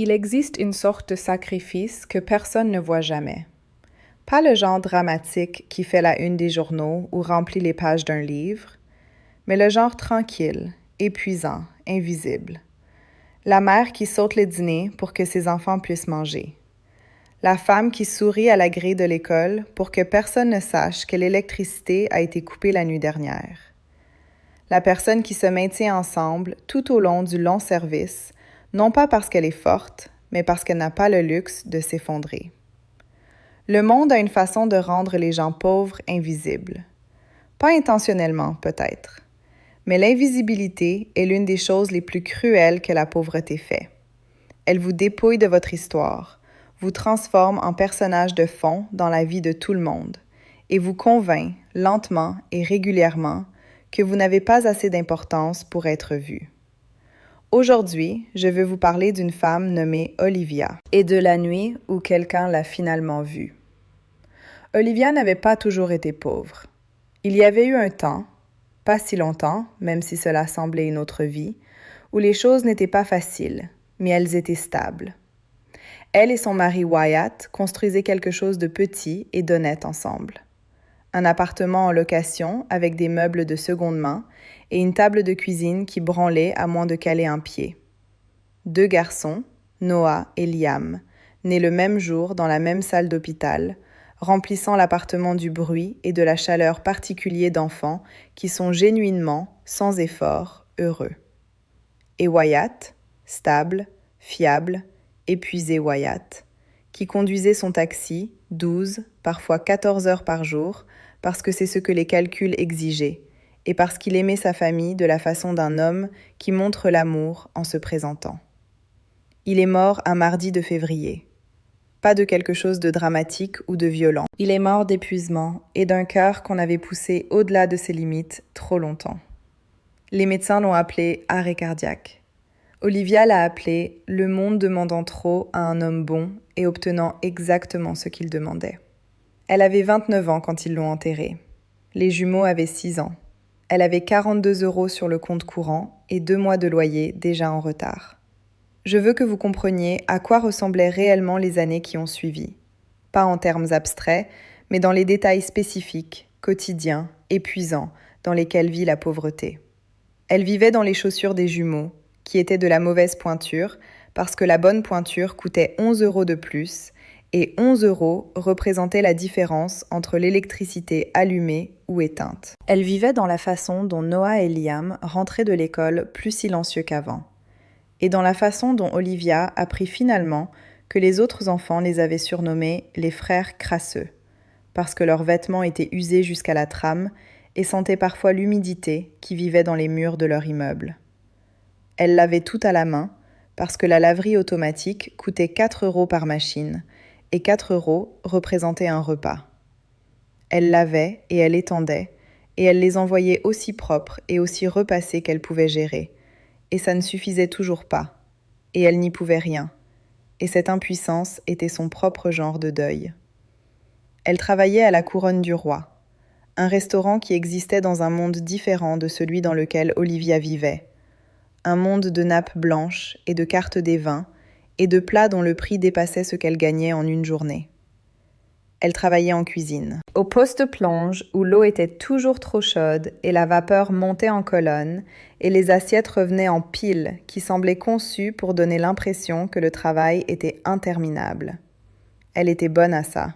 Il existe une sorte de sacrifice que personne ne voit jamais. Pas le genre dramatique qui fait la une des journaux ou remplit les pages d'un livre, mais le genre tranquille, épuisant, invisible. La mère qui saute les dîners pour que ses enfants puissent manger. La femme qui sourit à la grille de l'école pour que personne ne sache que l'électricité a été coupée la nuit dernière. La personne qui se maintient ensemble tout au long du long service, non pas parce qu'elle est forte, mais parce qu'elle n'a pas le luxe de s'effondrer. Le monde a une façon de rendre les gens pauvres invisibles. Pas intentionnellement, peut-être. Mais l'invisibilité est l'une des choses les plus cruelles que la pauvreté fait. Elle vous dépouille de votre histoire, vous transforme en personnage de fond dans la vie de tout le monde, et vous convainc, lentement et régulièrement, que vous n'avez pas assez d'importance pour être vu. Aujourd'hui, je veux vous parler d'une femme nommée Olivia et de la nuit où quelqu'un l'a finalement vue. Olivia n'avait pas toujours été pauvre. Il y avait eu un temps, pas si longtemps, même si cela semblait une autre vie, où les choses n'étaient pas faciles, mais elles étaient stables. Elle et son mari Wyatt construisaient quelque chose de petit et d'honnête ensemble. Un appartement en location avec des meubles de seconde main et une table de cuisine qui branlait à moins de caler un pied. 2 garçons, Noah et Liam, nés le même jour dans la même salle d'hôpital, remplissant l'appartement du bruit et de la chaleur particuliers d'enfants qui sont genuinement, sans effort, heureux. Et Wyatt, stable, fiable, épuisé Wyatt, qui conduisait son taxi 12, parfois 14 heures par jour, parce que c'est ce que les calculs exigeaient, et parce qu'il aimait sa famille de la façon d'un homme qui montre l'amour en se présentant. Il est mort un mardi de février. Pas de quelque chose de dramatique ou de violent. Il est mort d'épuisement et d'un cœur qu'on avait poussé au-delà de ses limites trop longtemps. Les médecins l'ont appelé arrêt cardiaque. Olivia l'a appelé le monde demandant trop à un homme bon et obtenant exactement ce qu'il demandait. Elle avait 29 ans quand ils l'ont enterrée. Les jumeaux avaient 6 ans. Elle avait 42 € sur le compte courant et 2 mois de loyer déjà en retard. Je veux que vous compreniez à quoi ressemblaient réellement les années qui ont suivi. Pas en termes abstraits, mais dans les détails spécifiques, quotidiens, épuisants, dans lesquels vit la pauvreté. Elle vivait dans les chaussures des jumeaux, qui étaient de la mauvaise pointure, parce que la bonne pointure coûtait 11 € de plus, et 11 € représentaient la différence entre l'électricité allumée ou éteinte. Elle vivait dans la façon dont Noah et Liam rentraient de l'école plus silencieux qu'avant, et dans la façon dont Olivia apprit finalement que les autres enfants les avaient surnommés les frères crasseux, parce que leurs vêtements étaient usés jusqu'à la trame et sentaient parfois l'humidité qui vivait dans les murs de leur immeuble. Elle lavait tout à la main, parce que la laverie automatique coûtait 4 € par machine, et 4 € représentaient un repas. Elle lavait et elle étendait, et elle les envoyait aussi propres et aussi repassés qu'elle pouvait gérer, et ça ne suffisait toujours pas, et elle n'y pouvait rien, et cette impuissance était son propre genre de deuil. Elle travaillait à la Couronne du Roi, un restaurant qui existait dans un monde différent de celui dans lequel Olivia vivait, un monde de nappes blanches et de cartes des vins, et de plats dont le prix dépassait ce qu'elle gagnait en une journée. Elle travaillait en cuisine. Au poste plonge, où l'eau était toujours trop chaude et la vapeur montait en colonne, et les assiettes revenaient en piles qui semblaient conçues pour donner l'impression que le travail était interminable. Elle était bonne à ça.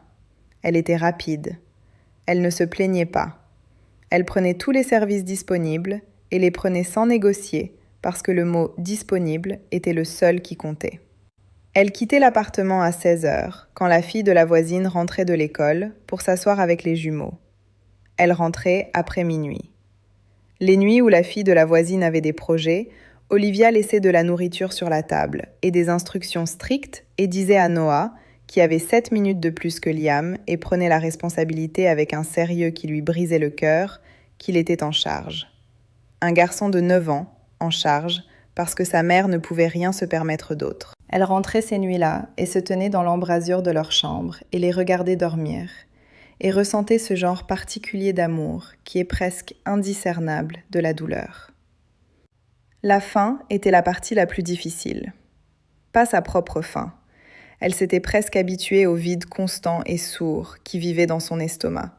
Elle était rapide. Elle ne se plaignait pas. Elle prenait tous les services disponibles et les prenait sans négocier parce que le mot « disponible » était le seul qui comptait. Elle quittait l'appartement à 16 heures, quand la fille de la voisine rentrait de l'école pour s'asseoir avec les jumeaux. Elle rentrait après minuit. Les nuits où la fille de la voisine avait des projets, Olivia laissait de la nourriture sur la table et des instructions strictes et disait à Noah, qui avait 7 minutes de plus que Liam et prenait la responsabilité avec un sérieux qui lui brisait le cœur, qu'il était en charge. Un garçon de 9 ans, en charge, parce que sa mère ne pouvait rien se permettre d'autre. Elle rentrait ces nuits-là et se tenait dans l'embrasure de leur chambre et les regardait dormir, et ressentait ce genre particulier d'amour qui est presque indiscernable de la douleur. La fin était la partie la plus difficile. pas sa propre faim. Elle s'était presque habituée au vide constant et sourd qui vivait dans son estomac,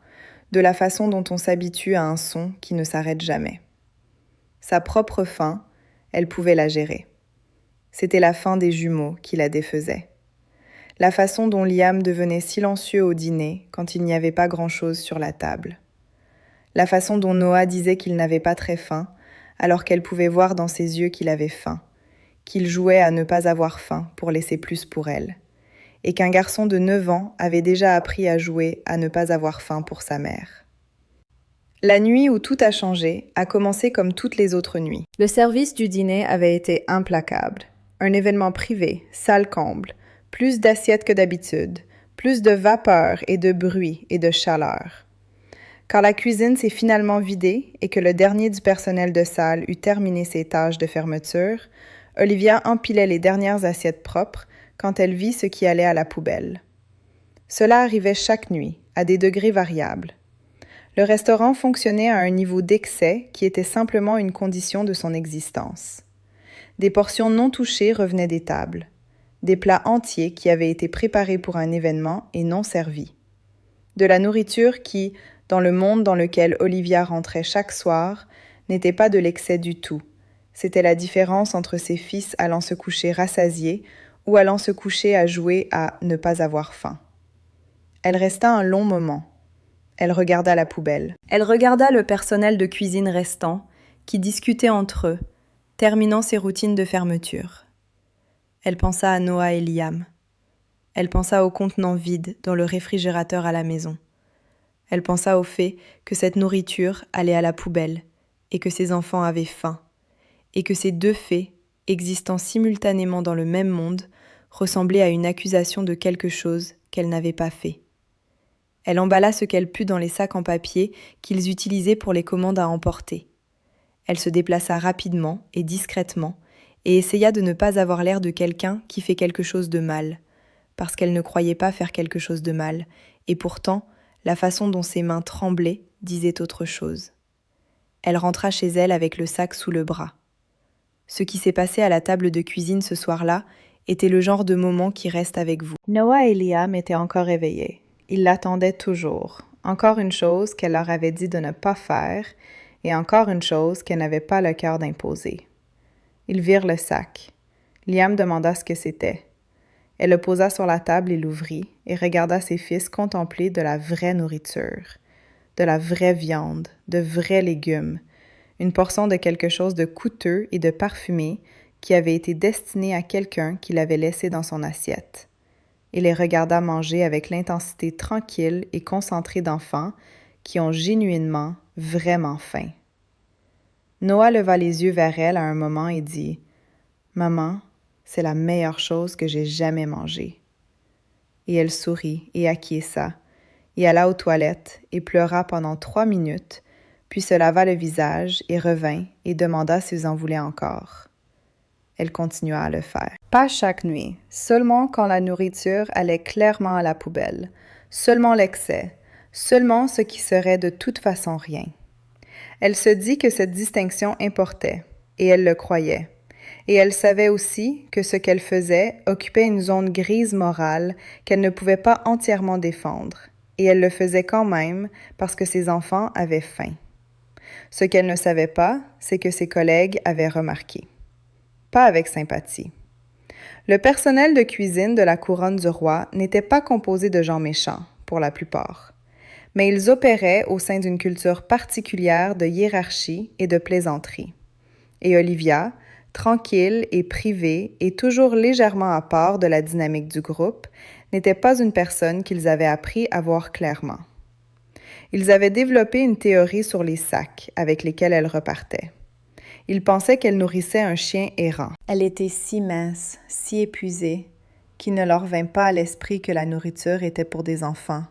de la façon dont on s'habitue à un son qui ne s'arrête jamais. Sa propre faim, elle pouvait la gérer. C'était la faim des jumeaux qui la défaisait. La façon dont Liam devenait silencieux au dîner quand il n'y avait pas grand-chose sur la table. La façon dont Noah disait qu'il n'avait pas très faim, alors qu'elle pouvait voir dans ses yeux qu'il avait faim, qu'il jouait à ne pas avoir faim pour laisser plus pour elle, et qu'un garçon de 9 ans avait déjà appris à jouer à ne pas avoir faim pour sa mère. La nuit où tout a changé a commencé comme toutes les autres nuits. Le service du dîner avait été implacable. Un événement privé, salle comble, plus d'assiettes que d'habitude, plus de vapeur et de bruit et de chaleur. Quand la cuisine s'est finalement vidée et que le dernier du personnel de salle eut terminé ses tâches de fermeture, Olivia empilait les dernières assiettes propres quand elle vit ce qui allait à la poubelle. Cela arrivait chaque nuit, à des degrés variables. Le restaurant fonctionnait à un niveau d'excès qui était simplement une condition de son existence. Des portions non touchées revenaient des tables. Des plats entiers qui avaient été préparés pour un événement et non servis. De la nourriture qui, dans le monde dans lequel Olivia rentrait chaque soir, n'était pas de l'excès du tout. C'était la différence entre ses fils allant se coucher rassasiés ou allant se coucher à jouer à ne pas avoir faim. Elle resta un long moment. Elle regarda la poubelle. Elle regarda le personnel de cuisine restant, qui discutait entre eux, terminant ses routines de fermeture. Elle pensa à Noah et Liam. Elle pensa au contenant vide dans le réfrigérateur à la maison. Elle pensa au fait que cette nourriture allait à la poubelle et que ses enfants avaient faim, et que ces deux faits, existant simultanément dans le même monde, ressemblaient à une accusation de quelque chose qu'elle n'avait pas fait. Elle emballa ce qu'elle put dans les sacs en papier qu'ils utilisaient pour les commandes à emporter. Elle se déplaça rapidement et discrètement et essaya de ne pas avoir l'air de quelqu'un qui fait quelque chose de mal, parce qu'elle ne croyait pas faire quelque chose de mal, et pourtant, la façon dont ses mains tremblaient disait autre chose. Elle rentra chez elle avec le sac sous le bras. Ce qui s'est passé à la table de cuisine ce soir-là était le genre de moment qui reste avec vous. Noah et Liam étaient encore éveillés. Ils l'attendaient toujours. Encore une chose qu'elle leur avait dit de ne pas faire, et encore une chose qu'elle n'avait pas le cœur d'imposer. Ils virent le sac. Liam demanda ce que c'était. Elle le posa sur la table et l'ouvrit, et regarda ses fils contempler de la vraie nourriture, de la vraie viande, de vrais légumes, une portion de quelque chose de coûteux et de parfumé qui avait été destiné à quelqu'un qui l'avait laissé dans son assiette. Et les regarda manger avec l'intensité tranquille et concentrée d'enfants qui ont genuinement, vraiment faim. Noah leva les yeux vers elle à un moment et dit « Maman, c'est la meilleure chose que j'ai jamais mangée. » Et elle sourit et acquiesça, et alla aux toilettes et pleura pendant 3 minutes, puis se lava le visage et revint et demanda s'ils en voulaient encore. Elle continua à le faire. Pas chaque nuit, seulement quand la nourriture allait clairement à la poubelle, seulement l'excès, seulement ce qui serait de toute façon rien. Elle se dit que cette distinction importait, et elle le croyait. Et elle savait aussi que ce qu'elle faisait occupait une zone grise morale qu'elle ne pouvait pas entièrement défendre, et elle le faisait quand même parce que ses enfants avaient faim. Ce qu'elle ne savait pas, c'est que ses collègues avaient remarqué. Pas avec sympathie. Le personnel de cuisine de la couronne du roi n'était pas composé de gens méchants, pour la plupart, mais ils opéraient au sein d'une culture particulière de hiérarchie et de plaisanterie. Et Olivia, tranquille et privée et toujours légèrement à part de la dynamique du groupe, n'était pas une personne qu'ils avaient appris à voir clairement. Ils avaient développé une théorie sur les sacs avec lesquels elle repartait. Ils pensaient qu'elle nourrissait un chien errant. Elle était si mince, si épuisée, qu'il ne leur vint pas à l'esprit que la nourriture était pour des enfants.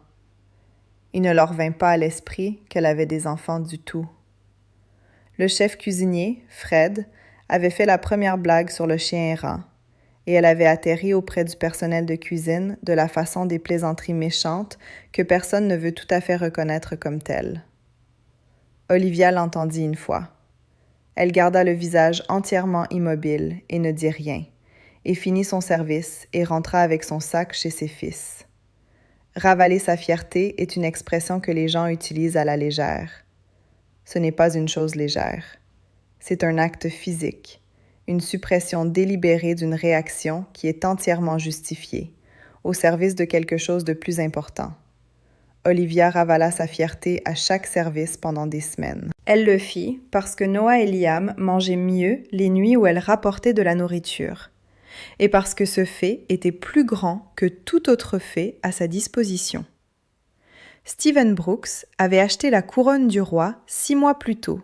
Il ne leur vint pas à l'esprit qu'elle avait des enfants du tout. Le chef cuisinier, Fred, avait fait la première blague sur le chien errant, et elle avait atterri auprès du personnel de cuisine de la façon des plaisanteries méchantes que personne ne veut tout à fait reconnaître comme telles. Olivia l'entendit une fois. Elle garda le visage entièrement immobile et ne dit rien, et finit son service et rentra avec son sac chez ses fils. Ravaler sa fierté est une expression que les gens utilisent à la légère. Ce n'est pas une chose légère. C'est un acte physique, une suppression délibérée d'une réaction qui est entièrement justifiée, au service de quelque chose de plus important. Olivia ravala sa fierté à chaque service pendant des semaines. Elle le fit parce que Noah et Liam mangeaient mieux les nuits où elle rapportait de la nourriture, et parce que ce fait était plus grand que tout autre fait à sa disposition. Stephen Brooks avait acheté la couronne du roi 6 mois plus tôt.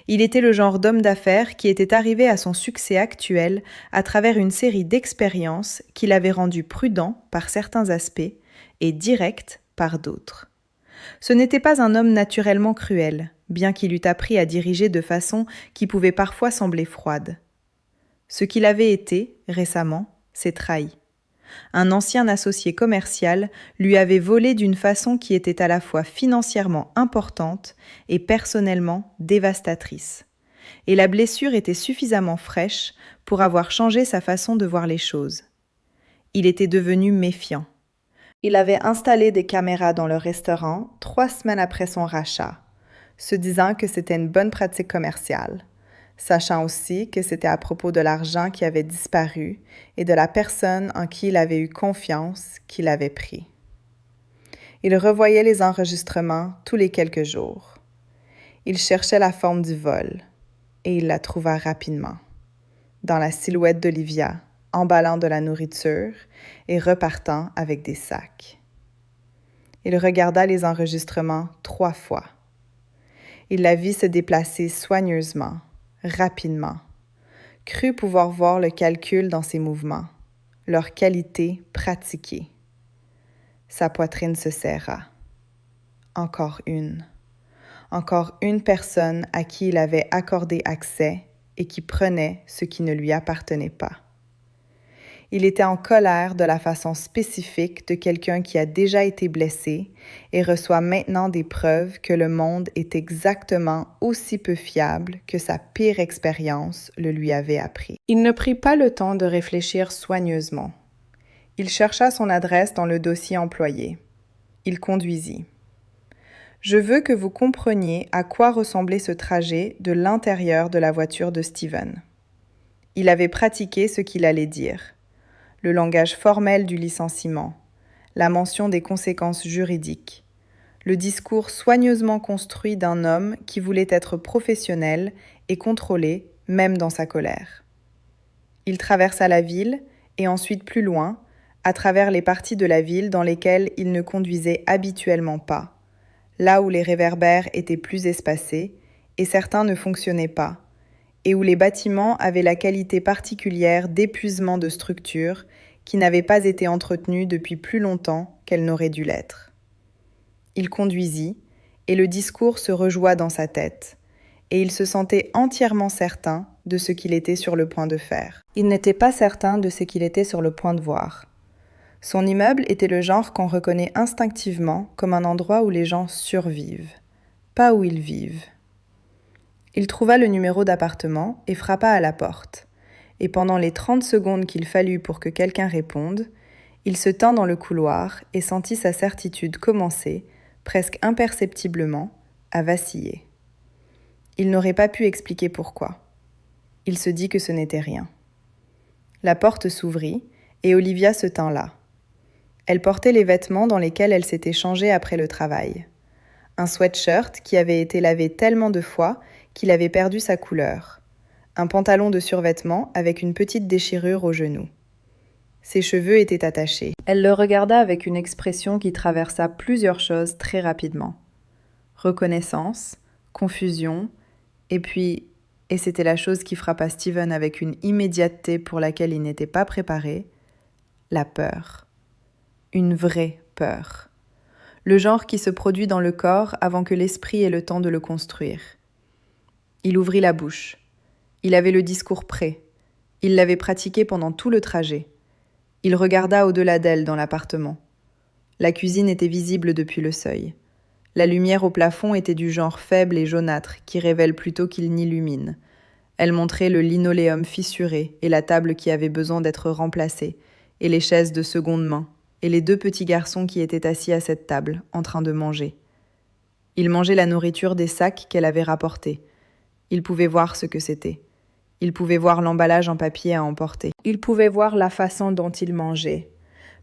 Il était le genre d'homme d'affaires qui était arrivé à son succès actuel à travers une série d'expériences qui l'avaient rendu prudent par certains aspects et direct par d'autres. Ce n'était pas un homme naturellement cruel, bien qu'il eût appris à diriger de façon qui pouvait parfois sembler froide. Ce qu'il avait été, récemment, s'est trahi. Un ancien associé commercial lui avait volé d'une façon qui était à la fois financièrement importante et personnellement dévastatrice. Et la blessure était suffisamment fraîche pour avoir changé sa façon de voir les choses. Il était devenu méfiant. Il avait installé des caméras dans le restaurant 3 semaines après son rachat, se disant que c'était une bonne pratique commerciale, sachant aussi que c'était à propos de l'argent qui avait disparu et de la personne en qui il avait eu confiance qui l'avait pris. Il revoyait les enregistrements tous les quelques jours. Il cherchait la forme du vol, et il la trouva rapidement, dans la silhouette d'Olivia, emballant de la nourriture et repartant avec des sacs. Il regarda les enregistrements 3 fois. Il la vit se déplacer soigneusement, rapidement, crut pouvoir voir le calcul dans ses mouvements, leur qualité pratiquée. Sa poitrine se serra. Encore une personne à qui il avait accordé accès et qui prenait ce qui ne lui appartenait pas. Il était en colère de la façon spécifique de quelqu'un qui a déjà été blessé et reçoit maintenant des preuves que le monde est exactement aussi peu fiable que sa pire expérience le lui avait appris. Il ne prit pas le temps de réfléchir soigneusement. Il chercha son adresse dans le dossier employé. Il conduisit. Je veux que vous compreniez à quoi ressemblait ce trajet de l'intérieur de la voiture de Stephen. Il avait pratiqué ce qu'il allait dire. Le langage formel du licenciement, la mention des conséquences juridiques, le discours soigneusement construit d'un homme qui voulait être professionnel et contrôlé, même dans sa colère. Il traversa la ville et ensuite plus loin, à travers les parties de la ville dans lesquelles il ne conduisait habituellement pas, là où les réverbères étaient plus espacés et certains ne fonctionnaient pas, et où les bâtiments avaient la qualité particulière d'épuisement de structures qui n'avaient pas été entretenues depuis plus longtemps qu'elles n'auraient dû l'être. Il conduisit, et le discours se rejoua dans sa tête, et il se sentait entièrement certain de ce qu'il était sur le point de faire. Il n'était pas certain de ce qu'il était sur le point de voir. Son immeuble était le genre qu'on reconnaît instinctivement comme un endroit où les gens survivent, pas où ils vivent. Il trouva le numéro d'appartement et frappa à la porte. Et pendant les 30 secondes qu'il fallut pour que quelqu'un réponde, il se tint dans le couloir et sentit sa certitude commencer, presque imperceptiblement, à vaciller. Il n'aurait pas pu expliquer pourquoi. Il se dit que ce n'était rien. La porte s'ouvrit et Olivia se tint là. Elle portait les vêtements dans lesquels elle s'était changée après le travail. Un sweatshirt qui avait été lavé tellement de fois qu'il avait perdu sa couleur. Un pantalon de survêtement avec une petite déchirure au genou. Ses cheveux étaient attachés. Elle le regarda avec une expression qui traversa plusieurs choses très rapidement. Reconnaissance, confusion, et puis, et c'était la chose qui frappa Stephen avec une immédiateté pour laquelle il n'était pas préparé, la peur. Une vraie peur. Le genre qui se produit dans le corps avant que l'esprit ait le temps de le construire. Il ouvrit la bouche. Il avait le discours prêt. Il l'avait pratiqué pendant tout le trajet. Il regarda au-delà d'elle dans l'appartement. La cuisine était visible depuis le seuil. La lumière au plafond était du genre faible et jaunâtre qui révèle plutôt qu'il n'illumine, Elle montrait le linoléum fissuré et la table qui avait besoin d'être remplacée, et les chaises de seconde main, et les 2 petits garçons qui étaient assis à cette table, en train de manger. Ils mangeaient la nourriture des sacs qu'elle avait rapportés. Ils pouvaient voir ce que c'était. Ils pouvaient voir l'emballage en papier à emporter. Ils pouvaient voir la façon dont ils mangeaient.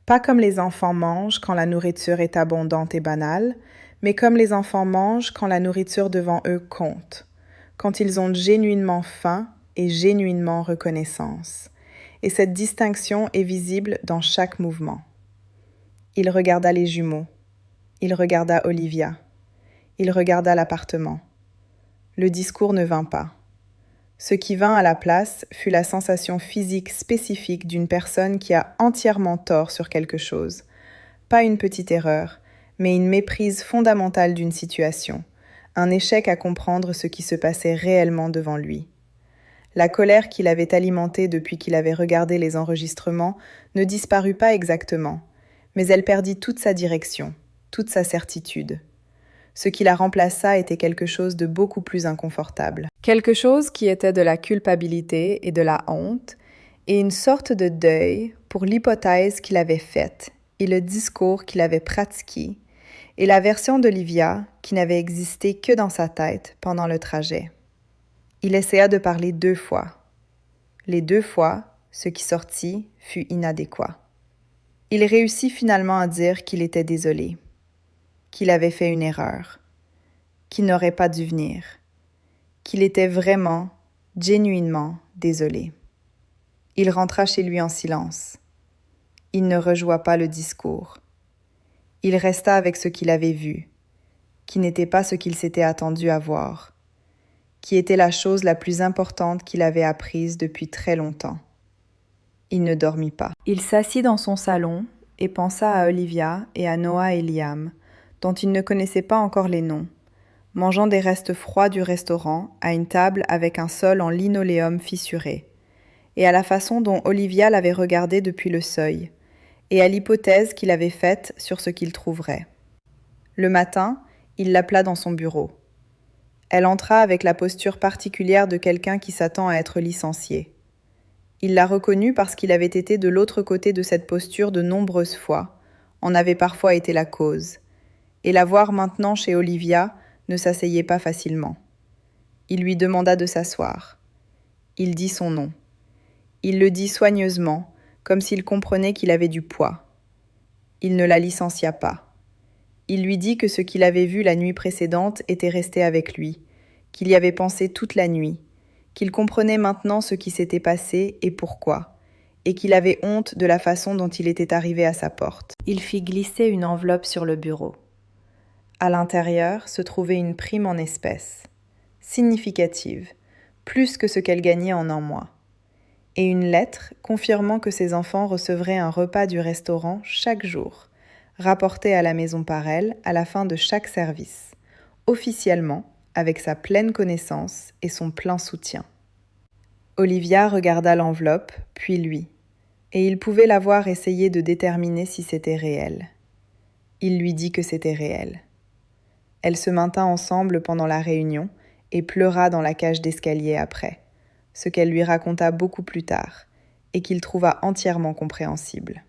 Pas comme les enfants mangent quand la nourriture est abondante et banale, mais comme les enfants mangent quand la nourriture devant eux compte, quand ils ont genuinement faim et genuinement reconnaissance. Et cette distinction est visible dans chaque mouvement. Il regarda les jumeaux. Il regarda Olivia. Il regarda l'appartement. Le discours ne vint pas. Ce qui vint à la place fut la sensation physique spécifique d'une personne qui a entièrement tort sur quelque chose. Pas une petite erreur, mais une méprise fondamentale d'une situation, un échec à comprendre ce qui se passait réellement devant lui. La colère qu'il avait alimentée depuis qu'il avait regardé les enregistrements ne disparut pas exactement, mais elle perdit toute sa direction, toute sa certitude. Ce qui la remplaça était quelque chose de beaucoup plus inconfortable. Quelque chose qui était de la culpabilité et de la honte, et une sorte de deuil pour l'hypothèse qu'il avait faite et le discours qu'il avait pratiqué, et la version d'Olivia qui n'avait existé que dans sa tête pendant le trajet. Il essaya de parler 2 fois. Les 2 fois, ce qui sortit fut inadéquat. Il réussit finalement à dire qu'il était désolé, qu'il avait fait une erreur, qu'il n'aurait pas dû venir, qu'il était vraiment, genuinement désolé. Il rentra chez lui en silence. Il ne rejoua pas le discours. Il resta avec ce qu'il avait vu, qui n'était pas ce qu'il s'était attendu à voir, qui était la chose la plus importante qu'il avait apprise depuis très longtemps. Il ne dormit pas. Il s'assit dans son salon et pensa à Olivia et à Noah et Liam, dont il ne connaissait pas encore les noms, mangeant des restes froids du restaurant à une table avec un sol en linoléum fissuré, et à la façon dont Olivia l'avait regardé depuis le seuil, et à l'hypothèse qu'il avait faite sur ce qu'il trouverait. Le matin, il l'appela dans son bureau. Elle entra avec la posture particulière de quelqu'un qui s'attend à être licencié. Il la reconnut parce qu'il avait été de l'autre côté de cette posture de nombreuses fois, en avait parfois été la cause, et la voir maintenant chez Olivia ne s'asseyait pas facilement. Il lui demanda de s'asseoir. Il dit son nom. Il le dit soigneusement, comme s'il comprenait qu'il avait du poids. Il ne la licencia pas. Il lui dit que ce qu'il avait vu la nuit précédente était resté avec lui, qu'il y avait pensé toute la nuit, qu'il comprenait maintenant ce qui s'était passé et pourquoi, et qu'il avait honte de la façon dont il était arrivé à sa porte. Il fit glisser une enveloppe sur le bureau. À l'intérieur se trouvait une prime en espèces, significative, plus que ce qu'elle gagnait en un mois, et une lettre confirmant que ses enfants recevraient un repas du restaurant chaque jour, rapporté à la maison par elle à la fin de chaque service, officiellement, avec sa pleine connaissance et son plein soutien. Olivia regarda l'enveloppe, puis lui, et il pouvait la voir essayer de déterminer si c'était réel. Il lui dit que c'était réel. Elle se maintint ensemble pendant la réunion et pleura dans la cage d'escalier après, ce qu'elle lui raconta beaucoup plus tard, et qu'il trouva entièrement compréhensible.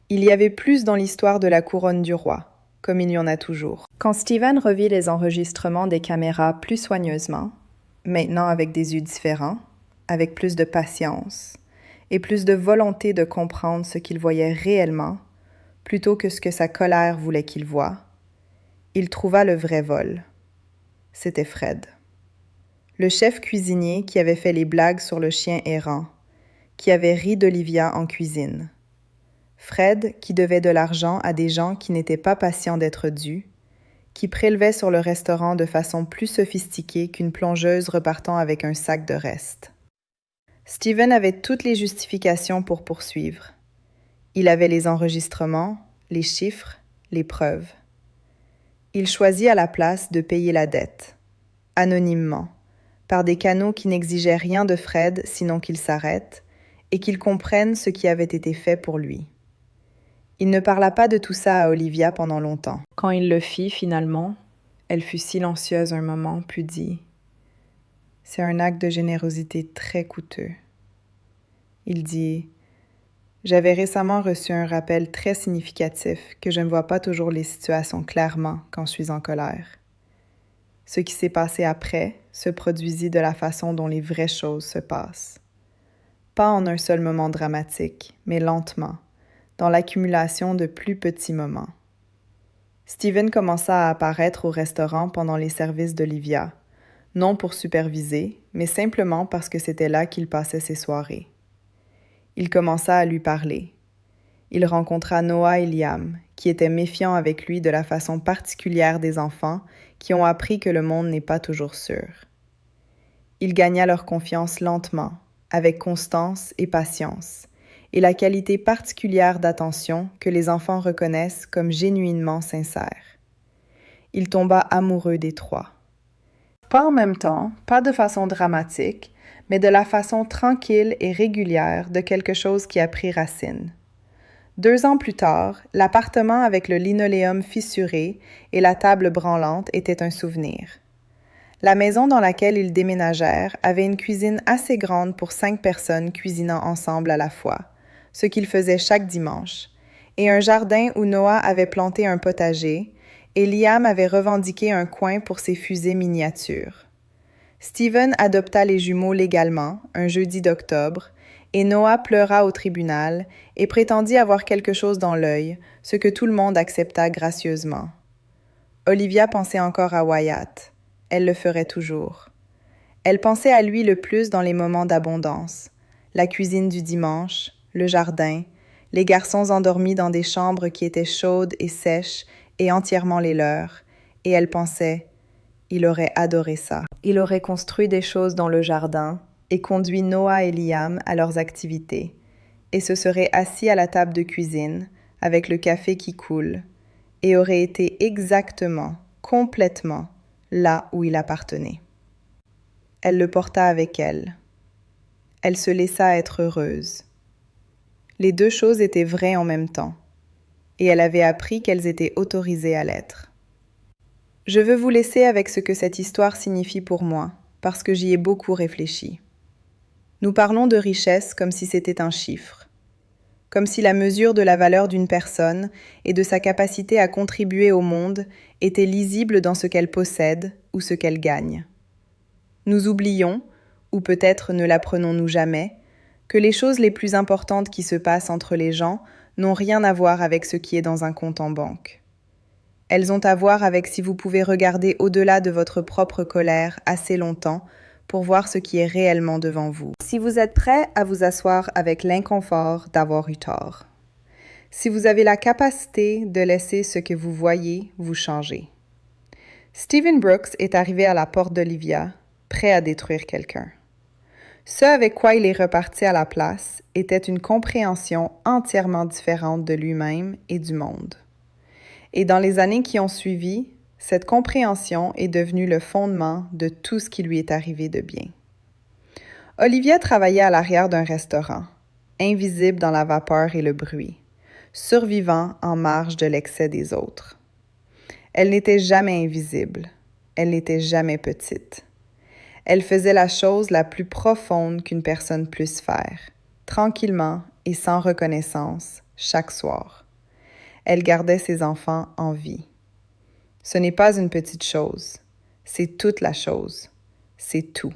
Il y avait plus dans l'histoire de la couronne du roi, comme il y en a toujours. Quand Steven revit les enregistrements des caméras plus soigneusement, maintenant avec des yeux différents, avec plus de patience, et plus de volonté de comprendre ce qu'il voyait réellement, plutôt que ce que sa colère voulait qu'il voie, il trouva le vrai vol. C'était Fred. Le chef cuisinier qui avait fait les blagues sur le chien errant, qui avait ri d'Olivia en cuisine. Fred qui devait de l'argent à des gens qui n'étaient pas patients d'être dus, qui prélevait sur le restaurant de façon plus sophistiquée qu'une plongeuse repartant avec un sac de restes. Steven avait toutes les justifications pour poursuivre. Il avait les enregistrements, les chiffres, les preuves. Il choisit à la place de payer la dette, anonymement, par des canaux qui n'exigeaient rien de Fred sinon qu'il s'arrête et qu'il comprenne ce qui avait été fait pour lui. Il ne parla pas de tout ça à Olivia pendant longtemps. Quand il le fit finalement, elle fut silencieuse un moment, puis dit « C'est un acte de générosité très coûteux. Il dit « J'avais récemment reçu un rappel très significatif que je ne vois pas toujours les situations clairement quand je suis en colère. Ce qui s'est passé après se produisit de la façon dont les vraies choses se passent. Pas en un seul moment dramatique, mais lentement, dans l'accumulation de plus petits moments. » Steven commença à apparaître au restaurant pendant les services d'Olivia, non pour superviser, mais simplement parce que c'était là qu'il passait ses soirées. Il commença à lui parler. Il rencontra Noah et Liam, qui étaient méfiants avec lui de la façon particulière des enfants qui ont appris que le monde n'est pas toujours sûr. Il gagna leur confiance lentement, avec constance et patience, et la qualité particulière d'attention que les enfants reconnaissent comme genuinement sincère. Il tomba amoureux des trois. Pas en même temps, pas de façon dramatique, mais de la façon tranquille et régulière de quelque chose qui a pris racine. 2 ans plus tard, l'appartement avec le linoléum fissuré et la table branlante était un souvenir. La maison dans laquelle ils déménagèrent avait une cuisine assez grande pour 5 personnes cuisinant ensemble à la fois, ce qu'ils faisaient chaque dimanche, et un jardin où Noah avait planté un potager et Liam avait revendiqué un coin pour ses fusées miniatures. Steven adopta les jumeaux légalement, un jeudi d'octobre, et Noah pleura au tribunal et prétendit avoir quelque chose dans l'œil, ce que tout le monde accepta gracieusement. Olivia pensait encore à Wyatt. Elle le ferait toujours. Elle pensait à lui le plus dans les moments d'abondance, la cuisine du dimanche, le jardin, les garçons endormis dans des chambres qui étaient chaudes et sèches et entièrement les leurs, et elle pensait « il aurait adoré ça ». Il aurait construit des choses dans le jardin et conduit Noah et Liam à leurs activités, et se serait assis à la table de cuisine, avec le café qui coule, et aurait été exactement, complètement, là où il appartenait. Elle le porta avec elle. Elle se laissa être heureuse. Les 2 choses étaient vraies en même temps, et elle avait appris qu'elles étaient autorisées à l'être. Je veux vous laisser avec ce que cette histoire signifie pour moi, parce que j'y ai beaucoup réfléchi. Nous parlons de richesse comme si c'était un chiffre, comme si la mesure de la valeur d'une personne et de sa capacité à contribuer au monde était lisible dans ce qu'elle possède ou ce qu'elle gagne. Nous oublions, ou peut-être ne l'apprenons-nous jamais, que les choses les plus importantes qui se passent entre les gens n'ont rien à voir avec ce qui est dans un compte en banque. Elles ont à voir avec si vous pouvez regarder au-delà de votre propre colère assez longtemps pour voir ce qui est réellement devant vous. Si vous êtes prêt à vous asseoir avec l'inconfort d'avoir eu tort. Si vous avez la capacité de laisser ce que vous voyez vous changer. Steven Brooks est arrivé à la porte d'Olivia, prêt à détruire quelqu'un. Ce avec quoi il est reparti à la place était une compréhension entièrement différente de lui-même et du monde. Et dans les années qui ont suivi, cette compréhension est devenue le fondement de tout ce qui lui est arrivé de bien. Olivia travaillait à l'arrière d'un restaurant, invisible dans la vapeur et le bruit, survivant en marge de l'excès des autres. Elle n'était jamais invisible, elle n'était jamais petite. Elle faisait la chose la plus profonde qu'une personne puisse faire, tranquillement et sans reconnaissance, chaque soir. Elle gardait ses enfants en vie. Ce n'est pas une petite chose, c'est toute la chose, c'est tout.